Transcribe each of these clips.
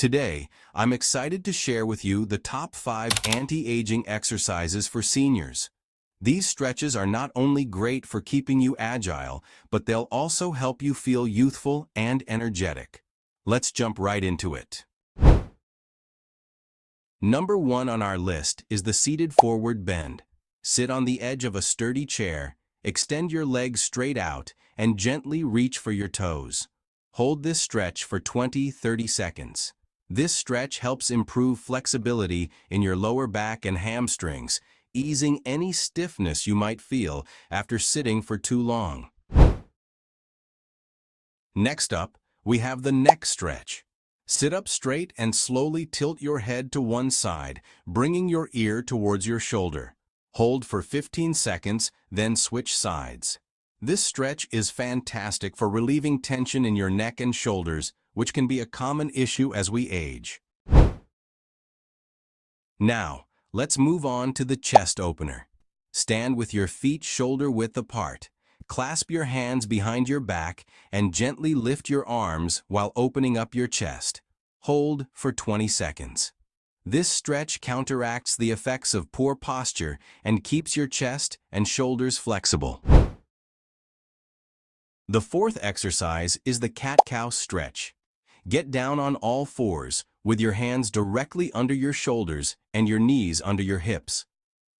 Today, I'm excited to share with you the top 5 anti-aging exercises for seniors. These stretches are not only great for keeping you agile, but they'll also help you feel youthful and energetic. Let's jump right into it. Number 1 on our list is the seated forward bend. Sit on the edge of a sturdy chair, extend your legs straight out, and gently reach for your toes. Hold this stretch for 20-30 seconds. This stretch helps improve flexibility in your lower back and hamstrings, easing any stiffness you might feel after sitting for too long. Next up, we have the neck stretch. Sit up straight and slowly tilt your head to one side, bringing your ear towards your shoulder. Hold for 15 seconds, then switch sides. This stretch is fantastic for relieving tension in your neck and shoulders, which can be a common issue as we age. Now, let's move on to the chest opener. Stand with your feet shoulder-width apart. Clasp your hands behind your back and gently lift your arms while opening up your chest. Hold for 20 seconds. This stretch counteracts the effects of poor posture and keeps your chest and shoulders flexible. The fourth exercise is the cat-cow stretch. Get down on all fours, with your hands directly under your shoulders and your knees under your hips.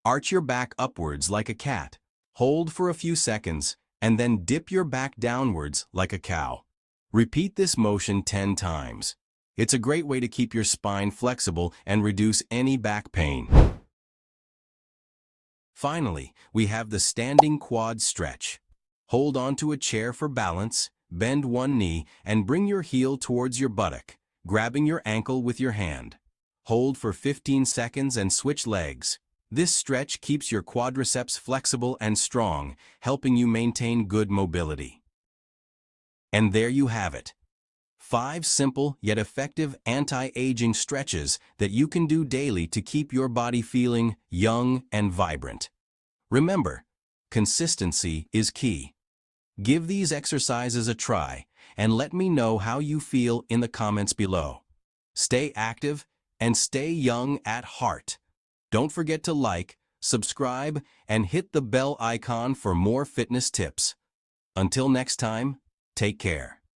Arch your back upwards like a cat. Hold for a few seconds, and then dip your back downwards like a cow. Repeat this motion 10 times. It's a great way to keep your spine flexible and reduce any back pain. Finally, we have the standing quad stretch. Hold onto a chair for balance, bend one knee, and bring your heel towards your buttock, grabbing your ankle with your hand. Hold for 15 seconds and switch legs. This stretch keeps your quadriceps flexible and strong, helping you maintain good mobility. And there you have it. 5 simple yet effective anti-aging stretches that you can do daily to keep your body feeling young and vibrant. Remember, consistency is key. Give these exercises a try and let me know how you feel in the comments below. Stay active and stay young at heart. Don't forget to like, subscribe, and hit the bell icon for more fitness tips. Until next time, take care.